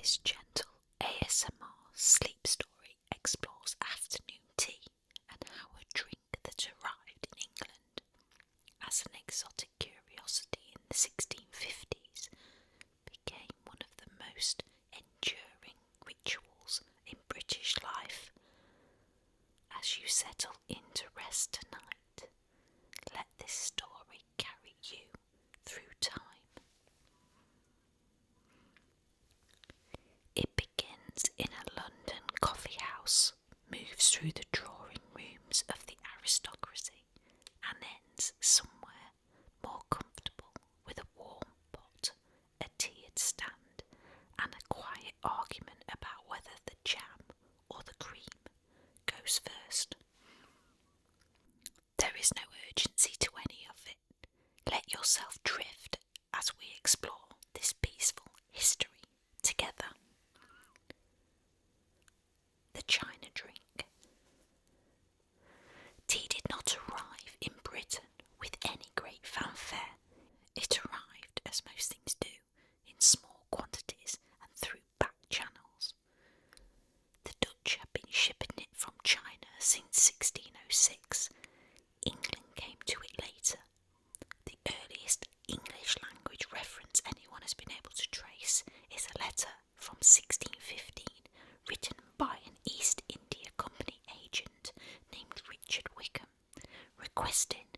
This gentle ASMR sleep story explores afternoon tea and how a drink that arrived in England as an exotic curiosity in the 1650s became one of the most enduring rituals in British life. As you settle into rest tonight, let this story carry you through time. It begins in a London coffee house, moves through the drawing rooms of the aristocracy, and ends somewhere more comfortable with a warm pot, a tiered stand, and a quiet argument about whether the jam or the cream goes first. There is no urgency to any of it. Let yourself drift as we explore this peaceful history together. The China drink. Tea did not arrive in Britain with any great fanfare. It arrived, as most things do, in small quantities and through back channels. The Dutch had been shipping it from China since 1606. England came to it later. The earliest English language reference anyone has been able to trace is a letter from 1615 written by an East India Company agent named Richard Wickham, requesting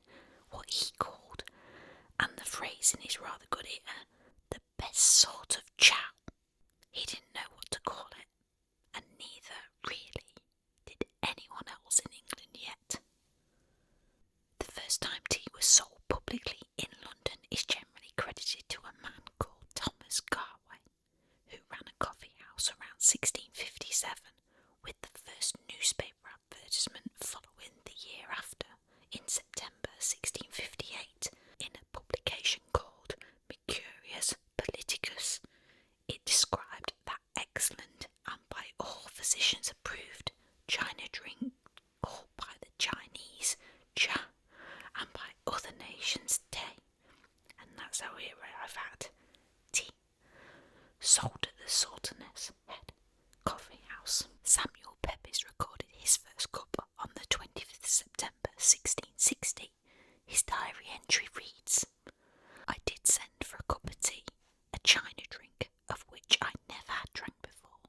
what he called, and the phrasing is rather good here, the best sort of chow. He didn't know what to call it, and neither really did anyone else in England yet. The first time tea was sold publicly in London is generally credited to a man called Thomas Garway, who ran a coffee house around 1657, with the first newspaper advertisement following the year after, in September 1658, in a publication called Mercurius Politicus. It described that excellent and by all physicians approved China drink, called by the Chinese cha, and by other nations tea, and that's how here I've had tea. Sold at the Sultaness Head Coffee House. Samuel Pepys recorded his first cup on the 25th September 1660. His diary entry reads, "I did send for a cup of tea, a China drink, of which I never had drank before."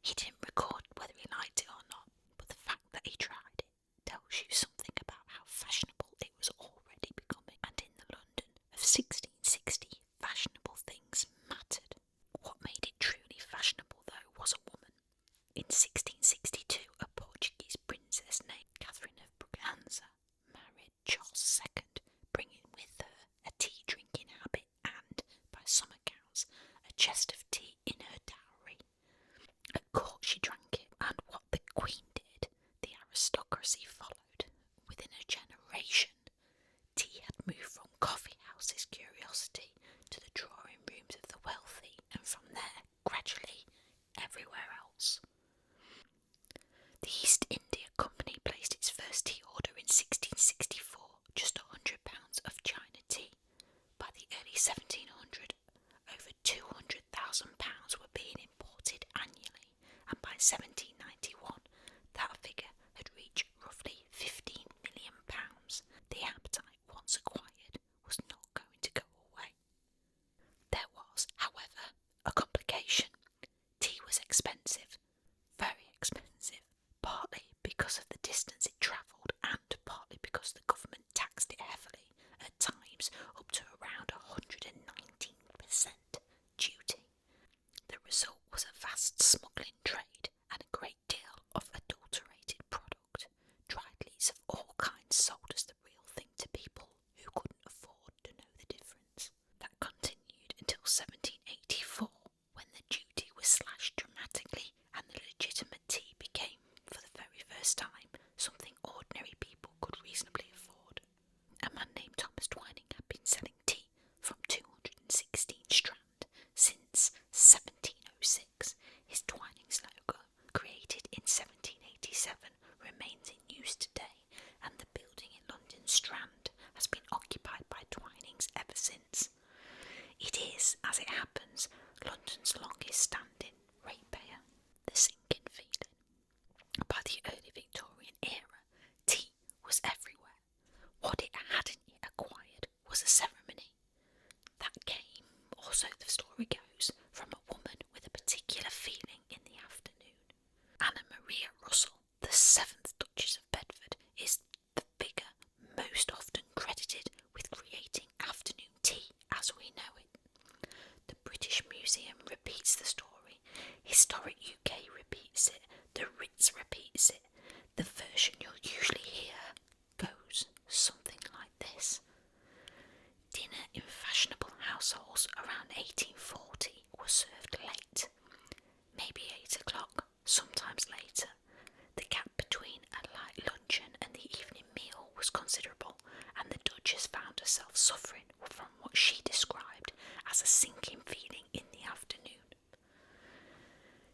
He didn't record whether he liked it or not, but the fact that he tried it tells you something about how fashionable it was already becoming, and in the London of 1660, fashionable things mattered. What made it truly fashionable, though, was a woman. In 1662, a Portuguese princess named Catherine of Braganza married Charles II, bringing with her a tea-drinking habit and, by some accounts, a chest of tea in her dowry. At court she drank it, and what the Queen did, the aristocracy followed. Within a generation, tea had moved from coffee houses' curiosity to the drawing rooms of the wealthy, and from there, gradually, everywhere else. The East India Company placed its first tea order in 1664, just £100 of China tea. By the early 1700s, over £200,000 were being imported annually, and by 1791, that figure had reached roughly £15 million. The appetite, once acquired, was not going to go away. There was, however, a complication. Tea was expensive, very expensive, partly because of the distance it travelled and partly because the government taxed it heavily, at times up to around 119% duty. The result was a vast smuggling trade and a great deal of adulterated product, dried leaves of all kinds sold as the real thing to people who couldn't afford to know the difference. That continued until 1784, when the duty was slashed dramatically and the legitimate tea became, for the very first time, something ordinary people could reasonably afford. A man named Thomas Twining had been selling tea from 216 Strand since 1706. His Twining slogan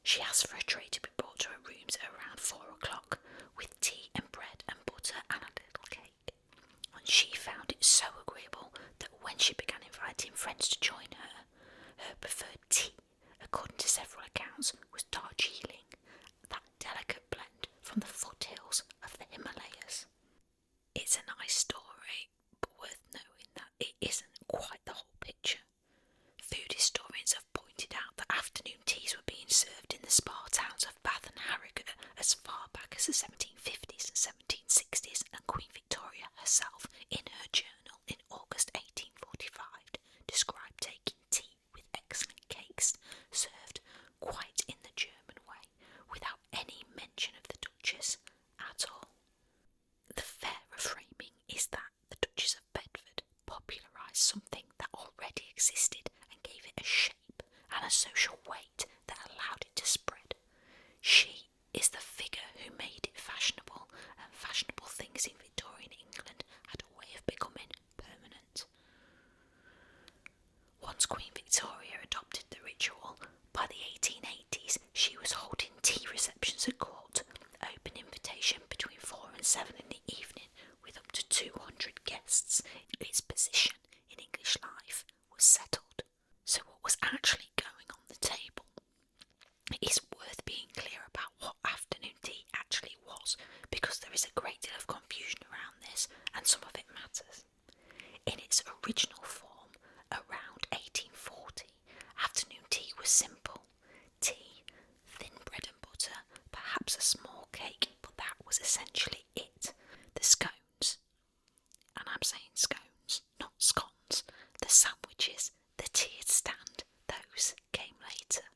She asked for a tray to be brought to her rooms at around 4 o'clock, with tea and bread and butter and a little cake. And she found it so agreeable that when she began inviting friends to join her, her preferred tea, according to several accounts, was Darjeeling, that delicate blend from the foothills of the Himalayas. It's a nice story, but worth knowing that it isn't quite the whole picture. Food historians have pointed out that afternoon teas were being served in the spa towns of Bath and Harrogate as far back as the 1750s and 1760s, and Queen Victoria herself, in her journal in August 1845, described taking tea with excellent cakes served quite in the German way, without any mention of the Duchess at all. The fairer framing is that the Duchess of Bedford popularised something that already existed and gave it a shape and a social weight that allowed it to spread. She is the figure who made it fashionable, and fashionable things in Victorian England had a way of becoming permanent. Once Queen Victoria adopted the ritual, by the 1880s she was holding tea receptions at court, open invitation between 4 and 7 in the evening, with up to 200 guests. Its position in English life was settled. So what was actually going on the table? It is worth being clear about what afternoon tea actually was, because there is a great deal of confusion around this, and some of it matters. In its original form, around 1840, afternoon tea was simple. Tea, thin bread and butter, perhaps a small cake, but that was essentially it. The scones, and I'm saying scones, not scones, the sandwiches, the tiered stand, those came later.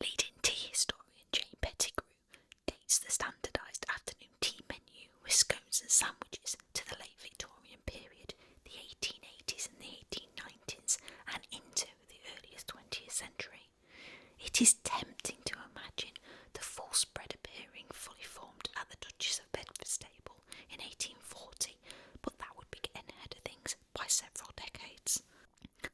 Leading tea historian Jane Pettigrew dates the standardised afternoon tea menu with scones and sandwiches to the late Victorian period, the 1880s and the 1890s, and into the earliest 20th century. It is tempting to imagine the full spread appearing fully formed at the Duchess of Bedford stable in 1840, but that would be getting ahead of things by several decades.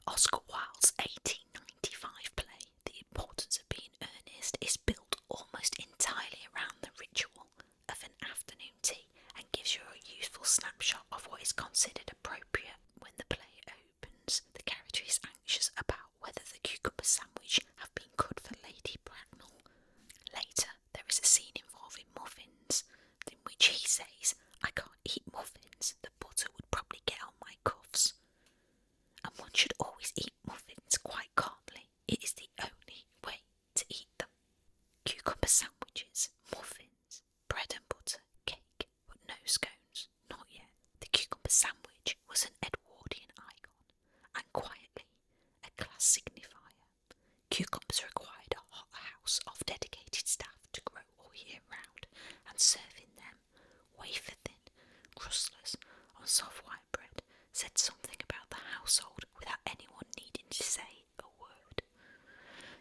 Oscar Wilde's 1895 play, The Importance of Being Earnest, is built almost entirely around the ritual of an afternoon tea and gives you a useful snapshot of what is considered appropriate. When the play opens, the character is anxious about whether the cucumber sandwich have been cut for Lady Bracknell. Later, there is a scene involving muffins, in which he says, "I can't eat muffins, the butter would probably get on my cuffs." And one should always eat muffins quite calmly. It is the only way to eat them. Cucumber sandwiches, muffins, bread and butter, cake, but no scones, not yet. The cucumber sandwich was an Edwardian icon, and quietly a class signifier. Cucumbers required a hot house of dedicated staff to grow all year round, and serving them, wafer thin, crustless, on soft white bread, said something about the household without anyone needing to say a word.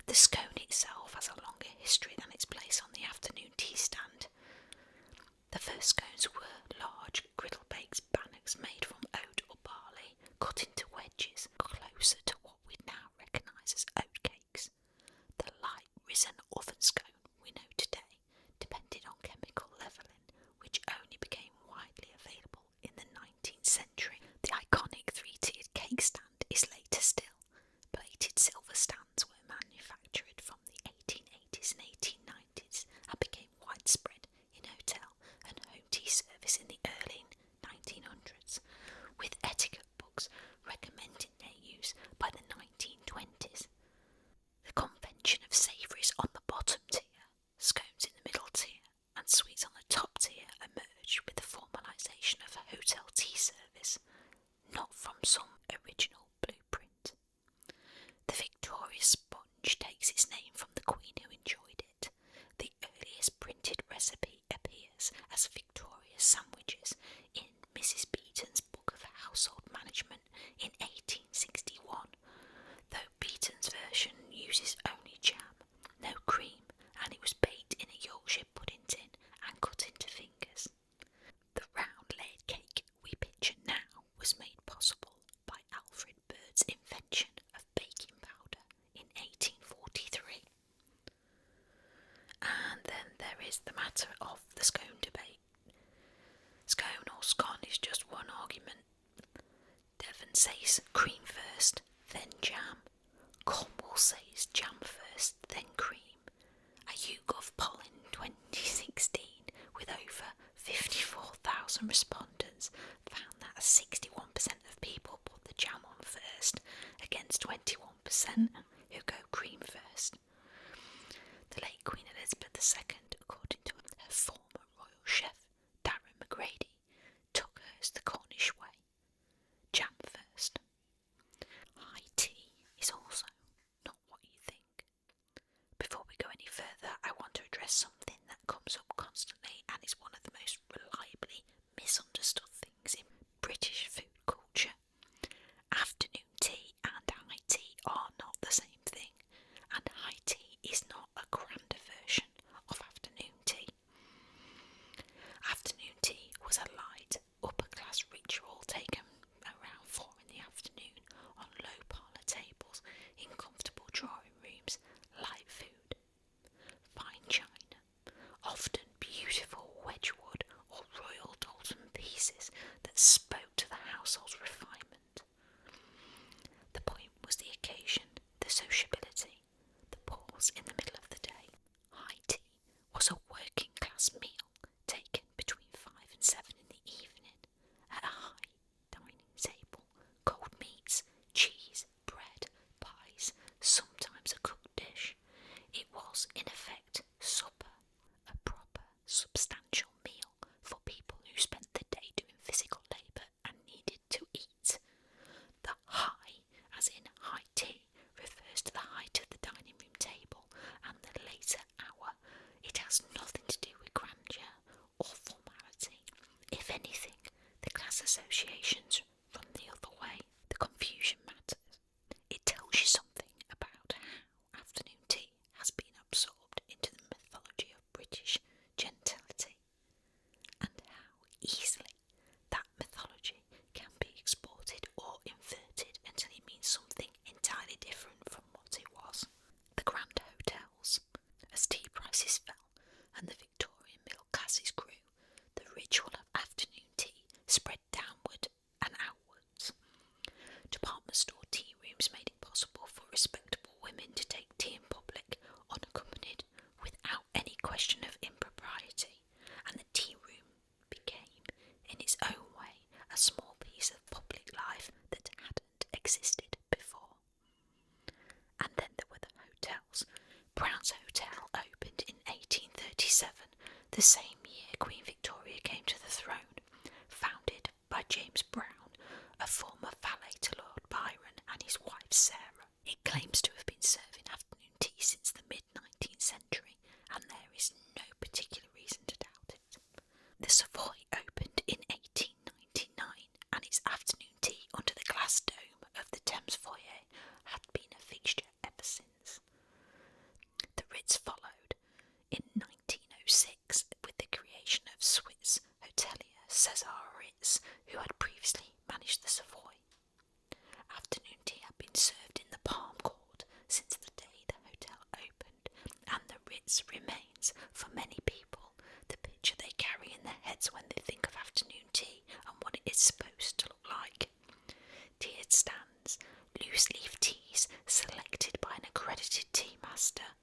The scone itself has a longer history than its place on the afternoon tea stand. The first scones were large griddle-baked bannocks made from oat or barley, cut into wedges closer to what we now recognise as oat cakes. The light risen oven scone we know today depended on chemical levelling, which only became widely available in the 19th century. The iconic three-tiered cake stand is later still. Plated silver stands were manufactured from the 1880s and 1890s and became widespread in hotel and home tea service in the early 1900s, with etiquette books recommending their use by the 1920s. The convention of savouries on the bottom tier, scones in the middle tier, and sweets on the top tier emerged with the formalisation of a hotel tea service, not from some original blueprint. The Victoria sponge takes its name from the Queen who enjoyed it. The earliest printed recipe appears as Victoria sandwiches in Mrs. Beeton's Book of Household Management in 1861, though Beeton's version uses only jam, is the matter of the scone debate. Scone or scone is just one argument. Devon says cream first, then jam. Cornwall says jam first, then cream. A YouGov poll in 2016 with over 54,000 respondents found that 61% of people put the jam on first, against 21% who go cream first. The late Queen Elizabeth II, according to her former royal chef, Darren McGrady, took hers the Cornish way. Jam first. High tea is also not what you think. Before we go any further, I want to address something that comes up constantly and is one of the most reliably misunderstood things in British food culture. Afternoon tea and high tea are not the same thing, and high tea is not a grander version of afternoon tea. Afternoon tea was a light, upper-class ritual taken around 4 in the afternoon on low parlour tables in comfortable drawing rooms, light food, fine china, often beautiful Wedgwood or Royal Doulton pieces that spoke to the household's refinement. The point was the occasion, the sociability, the pause in the middle of the day. High tea was a working class meal taken between 5 and 7 in the evening at a high dining table. Cold meats, cheese, bread, pies, sometimes a cooked dish. It was, in effect, supper, a proper, substantial meal for people who spent the day doing physical labour and needed to eat. The high, as in high tea, refers to the height of the dining room table and the later hour. It has nothing to do with grandeur or formality. If anything, the class associations run the other way. The confusion matters. It tells you something about how afternoon tea has been absorbed into the mythology of British gentility, and how easily that mythology can be exported or inverted until it means something entirely different from what it was. The grand hotels. As tea prices fell and the Victorian middle classes grew, the ritual of afternoon tea spread downward and outwards. Department store tea rooms made it possible for respectable women to take tea in public unaccompanied, without any question of impropriety, and the tea room became, in its own way, a small piece of public life that hadn't existed before. And then there were the hotels. Brown's Hotel opened in 1837, the same year Queen Victoria came to the throne, founded by James Brown, a former valet to Lord Byron and his wife Sarah. It claims to have been serving afternoon tea since the mid-19th century, and there is no particular reason to doubt it. The Savoy opened in 1899, and its afternoon tea under the glass dome of the Thames foyer had been a fixture ever since. The Ritz followed in 1906 with the creation of Swiss hotelier Cesar Ritz, who had previously managed the Savoy. Afternoon tea had been served in the Palm Court since the day the hotel opened, and the Ritz remains, for many people, the picture they carry in their heads when they think of afternoon tea and what it is supposed to look like. Tiered stands, loose-leaf teas selected by an accredited tea master,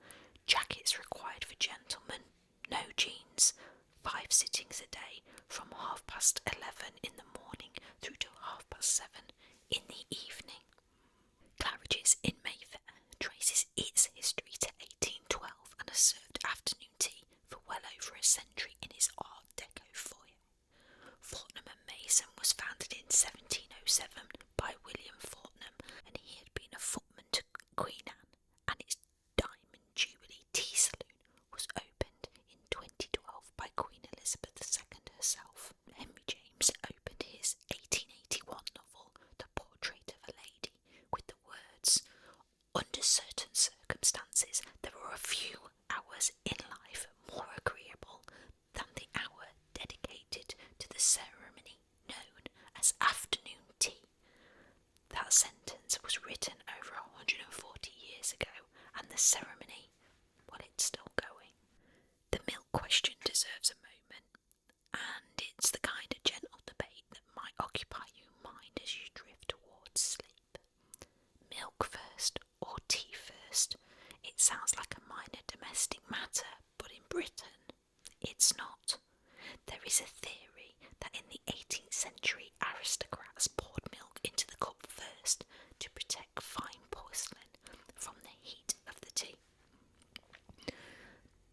jackets required for gentlemen, no jeans, 5 sittings a day from 11:30 in the morning through to 7:30 in the evening. Claridge's in Mayfair traces its history to 1812 and has served afternoon tea for well over a century in its Art Deco foyer. Fortnum and Mason was founded in 1707 by William Fortnum, and he had been a footman to Queen Anne, and its Diamond Jubilee Tea Saloon was opened in 2012 by Queen Elizabeth II herself. Henry James opened his 1881 novel, The Portrait of a Lady, with the words, "Under certain circumstances deserves a moment, and it's the kind of gentle debate that might occupy your mind as you drift towards sleep. Milk first or tea first? It sounds like a minor domestic matter, but in Britain, it's not. There is a theory that in the 18th century aristocrats poured milk into the cup first to protect fine porcelain from the heat of the tea.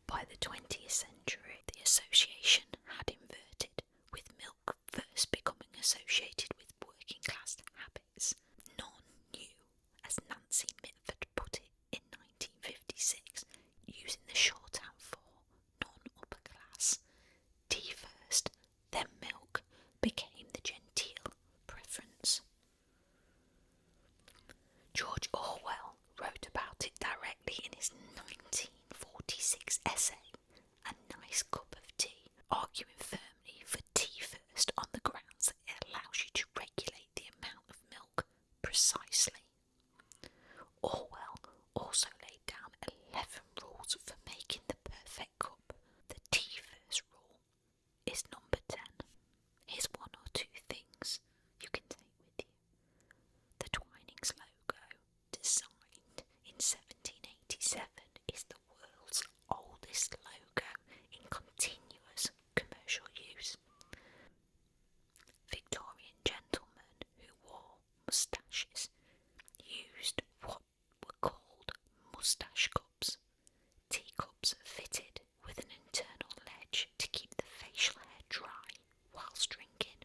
By the 20th century, the association had inverted, with milk first becoming associated with working class habits. None knew, as Nancy Mitford put it in 1956, using the shorthand for non-upper class. Tea first, then milk, became the genteel preference. George Orwell wrote about it directly in his 1946 essay, A Nice Cup of Tea, arguing firmly for tea first on the grounds that it allows you to regulate the amount of milk precisely. Orwell also laid down 11 rules for making the perfect cup. The tea first rule is number 10. Here's one or two things you can take with you. The Twinings logo, designed in 1787, is the world's oldest logo in continuous commercial use. Victorian gentlemen who wore moustaches used what were called moustache cups, teacups fitted with an internal ledge to keep the facial hair dry whilst drinking.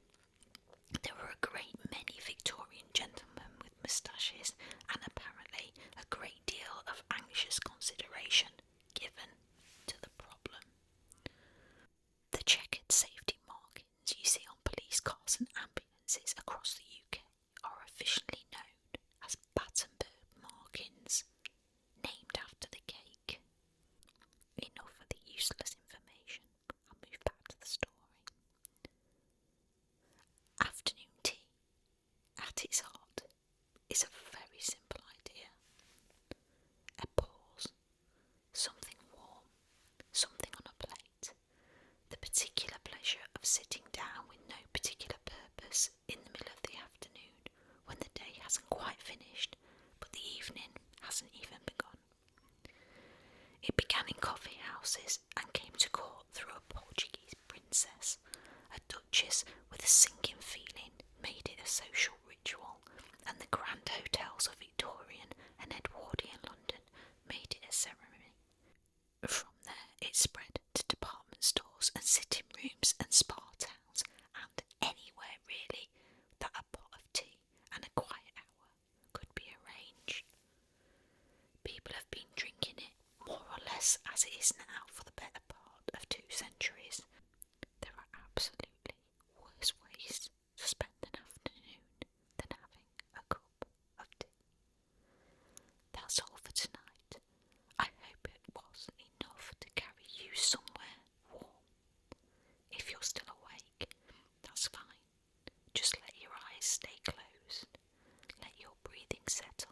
There were a great many Victorian gentlemen with moustaches, and apparently a great deal of anxious consideration given to the problem. The checkered safety markings you see on police cars and ambulances across the UK are officially known as Battenberg markings, named after the cake. Enough of the useless information. I'll move back to the story. Afternoon tea, at its heart, is a very simple idea. A pause, something warm, something on a plate, the particular pleasure of sitting down with no particular purpose in the middle of the afternoon when the day hasn't quite finished, but the evening hasn't even begun. It began in coffee houses and came to court through a Portuguese princess. A duchess with a sinking feeling made it a social ritual, and the grand hotels of Victorian and Edwardian London made it a ceremony. From there it spread to department stores and sitting rooms and spa towns, and anywhere really that a pot of tea and a quiet hour could be arranged. People have been drinking it more or less as it is now for the better part of 2 centuries. There are absolutely worse ways to spend an afternoon than having a cup of tea. That's all for tonight. I hope it was enough to carry you somewhere warm. If you're still awake, that's fine. Just let your eyes stay closed. Let your breathing settle.